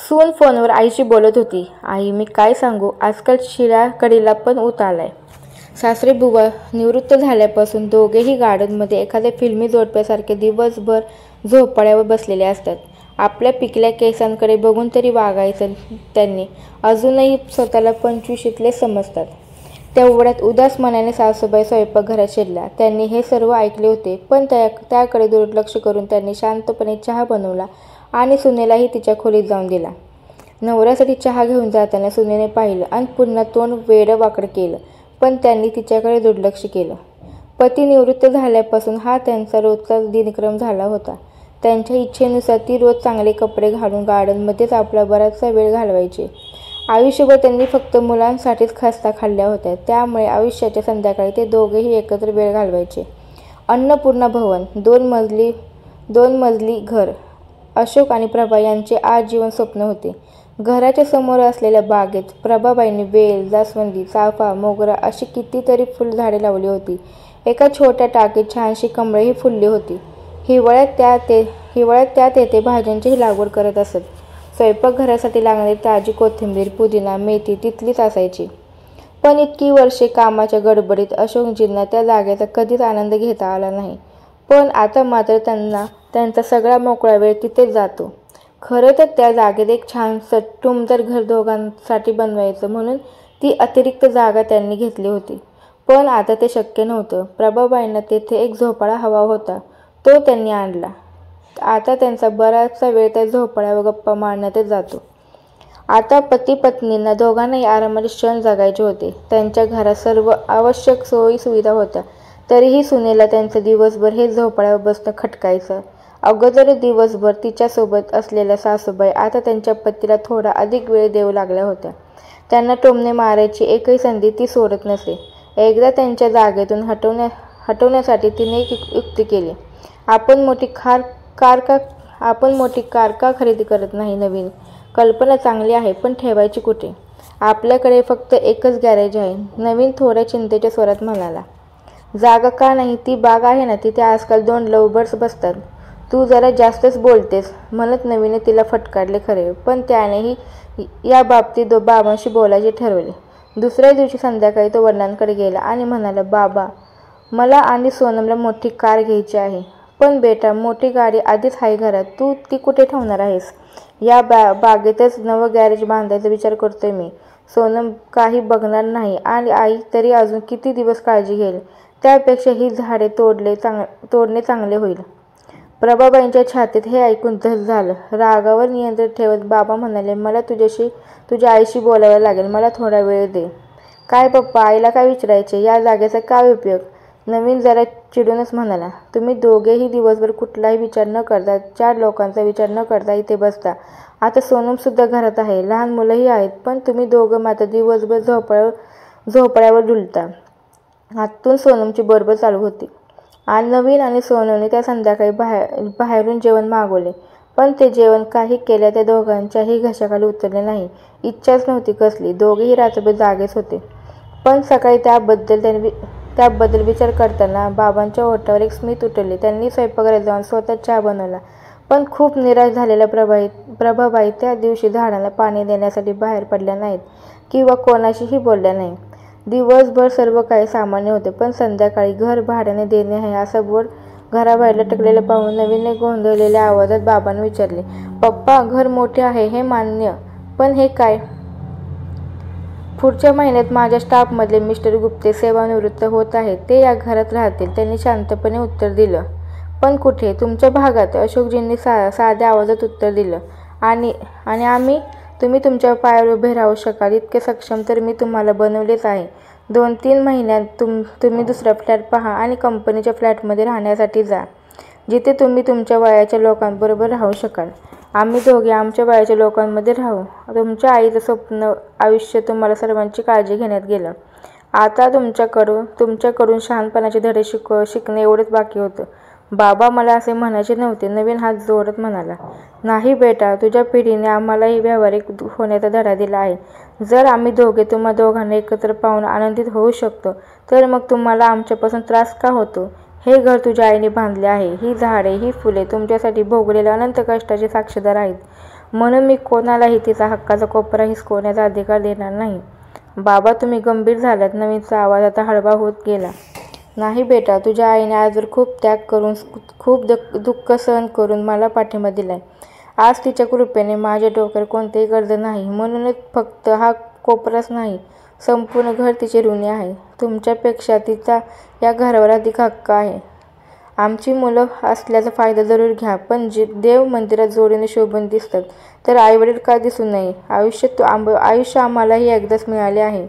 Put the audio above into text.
सून फोनवर आईशी बोलत होती. आई, मी काय सांगू, आजकाल शिळ्याकडीला पण ऊत आलाय. सासरे बुवा निवृत्त झाल्यापासून दोघेही गार्डनमध्ये एखाद्या फिल्मी जोडप्यासारखे दिवसभर झोपाळ्यावर बसलेले असतात. आपल्या पिकल्या केसांकडे बघून तरी वागायचं त्यांनी. अजूनही स्वतःला 25शीतलेच समजतात. तेवढ्यात उदास मनाने सासूबाई स्वयंपाकघरात शिरल्या. त्यांनी हे सर्व ऐकले होते, पण त्याकडे दुर्लक्ष करून त्यांनी शांतपणे चहा बनवला आणि सुनेलाही तिच्या खोलीत जाऊन दिला. नवऱ्यासाठी चहा घेऊन जाताना सुनेने पाहिलं आणि पुन्हा तोंड वेडं-वाकडं केलं, पण त्यांनी तिच्याकडे दुर्लक्ष केलं. पती निवृत्त झाल्यापासून हा त्यांचा रोजचा दिनक्रम झाला होता. त्यांच्या इच्छेनुसार ती रोज चांगले कपडे घालून गार्डनमध्येच आपला बराचसा वेळ घालवायची. आयुष्यभर त्यांनी फक्त मुलांसाठीच खस्ता खाल्ल्या होत्या, त्यामुळे आयुष्याच्या संध्याकाळी ते दोघेही एकत्र वेळ घालवायचे. अन्नपूर्णा भवन, 2 मजली घर. अशोक आणि प्रभा यांचे आजीवन स्वप्न होते. घराच्या समोर असलेल्या बागेत प्रभाबाईंनी वेल, जास्वंदी, चाफा, मोगरा अशी कितीतरी फुलझाडे लावली होती. एका छोट्या टाकीत छानशी कमळेही फुलली होती. हिवाळ्यात त्या तेथे भाज्यांचीही लागवड करत असत. स्वयंपाकघरासाठी लागणारी ताजी कोथिंबीर, पुदिना, मेथी तिथलीच असायची. पण इतकी वर्षे कामाच्या गडबडीत अशोकजींना त्या जागेचा कधीच आनंद घेता आला नाही. पण आता मात्र त्यांचा सगळा मोकळा वेळ तिथेच जातो. खरं तर त्या जागेत एक छानसं टुमदार घर दोघांसाठी बनवायचं म्हणून ती अतिरिक्त जागा त्यांनी घेतली होती. पण आता ते शक्य नव्हतं. प्रभाबाईंना तेथे एक झोपाळा हवा होता, तो त्यांनी आणला. आता त्यांचा बराचसा वेळ त्या झोपाळ्यावर गप्पा मारण्यातच जातो. आता पती-पत्नींना दोघांनाही आरामाचे क्षण जगायचे होते. त्यांच्या घरात सर्व आवश्यक सोयी-सुविधा होत्या, तरीही सुनेला त्यांचं दिवसभर हे झोपाळ्यावर बसणं खटकायचं. अगोदर दिवसभर तिच्यासोबत असलेल्या सासूबाई आता त्यांच्या पतीला थोडा अधिक वेळ देऊ लागल्या होत्या. त्यांना टोमणे मारायची एकही संधी ती सोडत नसे. एकदा त्यांच्या जागेतून हटवण्यासाठी तिने एक युक्ती केली. आपण मोठी कार का खरेदी करत नाही नवीन? कल्पना चांगली आहे, पण ठेवायची कुठे? आपल्याकडे फक्त एकच गॅरेज आहे, नवीन थोड्या चिंतेच्या स्वरात म्हणाला. जागा का नाही? ती बाग आहे ना, तिथे आजकाल 2 लव्हबर्ड्स बसतात. तू जरा जास्तच बोलतेस म्हणत नवीने तिला फटकारले खरे, पण त्यानेही या बाबतीत बाबांशी बोलायचे ठरवले. दुसऱ्या दिवशी संध्याकाळी तो वडिलांकडे गेला आणि म्हणाला, बाबा, मला आणि सोनमला मोठी कार घ्यायची आहे. पण बेटा, मोठी गाडी आधीच आहे घरात, तू ती कुठे ठेवणार आहेस? या बागेतच नवं गॅरेज बांधायचा विचार करतोय मी. सोनम काही बघणार नाही आणि आई तरी अजून किती दिवस काळजी घेईल? त्यापेक्षा ही झाडे तोडणे चांगले होईल. प्रभाबाईंच्या छातीत हे ऐकून धस झालं. रागावर नियंत्रण ठेवत बाबा म्हणाले, मला तुझ्या आईशी बोलावं लागेल, मला थोडा वेळ दे. काय पप्पा, आईला काय विचारायचे? या जागेचा काय उपयोग? नवीन जरा चिडूनच म्हणाला. तुम्ही दोघेही दिवसभर कुठलाही विचार न करता, 4 लोकांचा विचार न करता इथे बसता. आता सोनमसुद्धा घरात आहे, लहान मुलंही आहेत, पण तुम्ही दोघं मात्र दिवसभर झोपाळ्यावर डुलता. आतून सोनमची बडबड चालू होती. आणि नवीन आणि सोनमने त्या संध्याकाळी बाहेरून जेवण मागवले, पण ते जेवण काही केल्या त्या दोघांच्याही घशाखाली उतरले नाही. इच्छाच नव्हती कसली. दोघेही रात्रभर जागेच होते. पण सकाळी त्याबद्दल विचार करताना बाबांच्या ओठावर एक स्मित उठले. त्यांनी स्वयंपाकघरात जाऊन स्वतः चहा बनवला. पण खूप निराश झालेल्या प्रभाबाई त्या दिवशी झाडांना पाणी देण्यासाठी बाहेर पडल्या नाहीत किंवा कोणाशीही बोलल्या नाही. दिवसभर सर्व काही सामान्य होते, पण संध्याकाळी घर भाड्याने देणे आहे असं बोर्ड घराबाहेर लटकलेलं पाहून नवीनने गोंधळलेल्या आवाजात बाबांना विचारले, पप्पा, घर मोठे आहे हे मान्य, पण हे काय? पुढच्या महिन्यात माझ्या स्टाफमधले मिस्टर गुप्ते सेवानिवृत्त होत आहेत. ते या घरात राहतील, त्यांनी शांतपणे उत्तर दिलं. पण कुठे? तुमच्या भागात, अशोकजींनी साध्या आवाजात उत्तर दिलं. आणि आम्ही? तुम्ही तुमच्या पायावर उभे राहू शकाल इतके सक्षम तर मी तुम्हाला बनवलेच आहे. 2-3 महिन्यात तुम्ही दुसरा फ्लॅट पहा आणि कंपनीच्या फ्लॅटमध्ये राहण्यासाठी जा, जिथे तुम्ही तुमच्या वयाच्या लोकांबरोबर राहू शकाल. आम्ही दोघे आमच्या वयाच्या लोकांमध्ये राहू. तुमच्या आईचं स्वप्न आयुष्य तुम्हाला सर्वांची काळजी घेण्यात गेलं. आता तुमच्याकडून शहाणपणाचे धडे शिकणे एवढंच बाकी होतं. बाबा, मला असे म्हणायचे नव्हते, नवीन हात जोडत म्हणाला. नाही बेटा, तुझ्या पिढीने आम्हालाही व्यावहारिक होण्याचा धडा दिला आहे. जर आम्ही दोघे तुम्हा दोघांना एकत्र पाहून आनंदित होऊ शकतो, तर मग तुम्हाला आमच्यापासून त्रास का होतो? हे घर तुझ्या आईने बांधले आहे. ही झाडे, ही फुले तुमच्यासाठी भोगलेल्या अनंत कष्टाचे साक्षीदार आहेत. म्हणून मी कोणालाही तिचा हक्काचा कोपरा हिसकवण्याचा अधिकार देणार नाही. बाबा, तुम्ही गंभीर झालात. नवीनचा आवाज आता हळवा होत गेला. नाही बेटा, तुझ्या आईने आजवर खूप त्याग करून, खूप दुःख सहन करून मला पाठिंबा दिलाय. आज तिच्या कृपेने माझ्या डोक्यावर कोणतेही कर्ज नाही. म्हणूनच फक्त हा कोपराच नाही, संपूर्ण घर तिचे ऋणी आहे. तुमच्यापेक्षा तिचा या घरावर अधिक हक्क आहे. आमची मुलं असल्याचा फायदा जरूर घ्या, पण देव मंदिरात जोडीने शोभून दिसतात तर आईवडील का दिसू नये? आयुष्य आम्हालाही एकदाच मिळाले आहे.